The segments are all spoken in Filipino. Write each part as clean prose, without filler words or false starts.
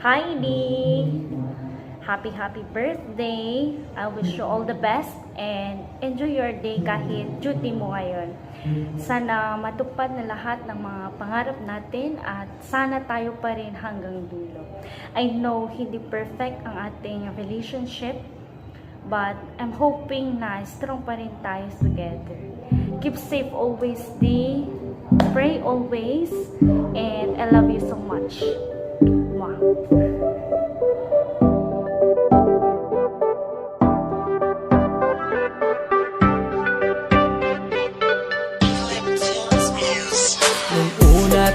Heidi! Happy birthday! I wish you all the best and enjoy your day kahit duty mo ngayon. Sana matupad na lahat ng mga pangarap natin at sana tayo pa rin hanggang dulo. I know hindi perfect ang ating relationship, but I'm hoping na strong pa rin tayo together. Keep safe always, D. Pray always, and I love you so much. Mwah.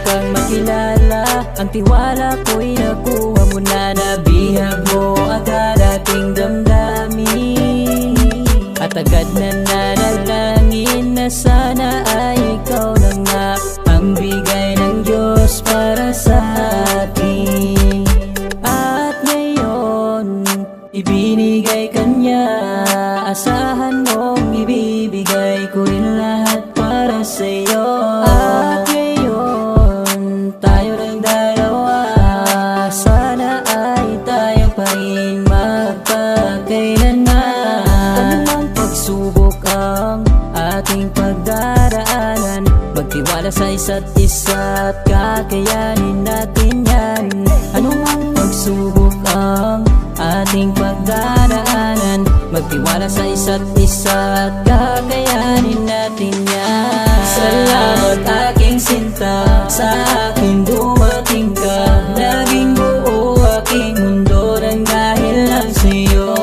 Kang makilala, ang tiwala ko'y nakuha mo na. Nabihag mo agad ating damdamin at agad na nanalangin na sana ay ikaw na nga ang bigay ng Diyos para sa atin. At ngayon, ibinigay Kanya, asahan mong ibibigay ko rin lahat para sa'yo. At tayo ng dalawa, sana ay tayo pa rin magpakailanman. Anumang pagsubok ang ating pagdaraanan, magtiwala sa isa't isa at kakayanin natin yan. Anumang pagsubok ang ating pagdaraanan, magtiwala sa isa't isa at kakayanin natin yan. Salamat aking sinta, sa akin dumating ka. Naging buo aking mundo nang dahil lang sa'yo.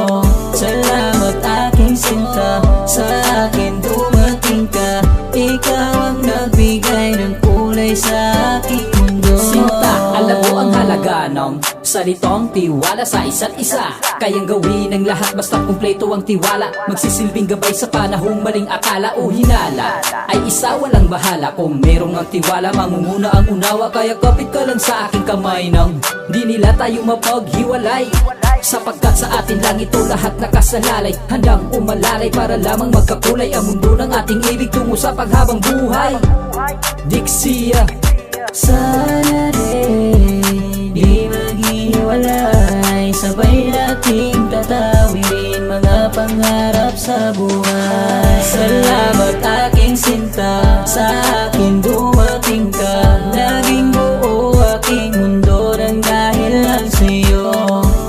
Salamat aking sinta, sa akin dumating ka. Ikaw ang nagbigay ng kulay sa aking mundo. Sinta, alam mo ang halaga ng salitong tiwala sa isa't isa. Kayang gawin ang lahat basta kumpleto ang tiwala. Magsisilbing gabay sa panahong maling akala o hinala. Ay isa walang bahala kung merong ang tiwala. Mamumuna ang unawa, kaya kapit ka lang sa aking kamay nang di nila tayo mapaghiwalay. Sapagkat sa atin lang ito lahat nakasalalay. Handang umalalay para lamang magkakulay ang mundo ng ating ibig tungo sa paghabang buhay. Dixia. Sana rin di maghiwalay, sabay nating tatawirin mga pangarap sa buhay. Salamat aking sinta, sa akin dumating ka. Naging buo aking mundo nang dahil lang sa'yo.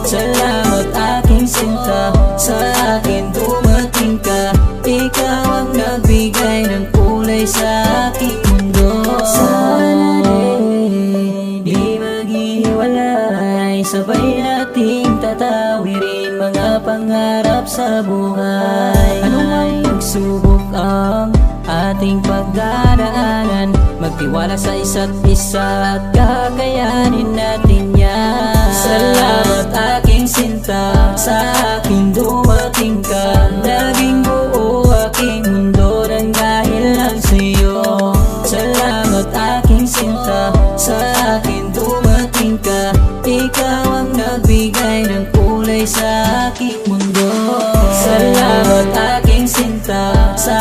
Salamat aking sinta, sa akin dumating ka. Ikaw ang nagbigay ng kulay sa aking mundo. Sana rin di maghiwalay, sabay nating tatawirin mga pangarap sa buhay. Anumang pagsubok ang ating pagdaraanan, magtiwala sa isa't isa at kakayanin natin yan. Salamat aking sinta, sa akin dumating ka. Naging buo aking mundo nang dahil lang sa'yo. Salamat aking sinta, sa akin dumating ka. Ikaw ang nagbigay ng kulay sa aking mundo. Salamat aking sinta, sa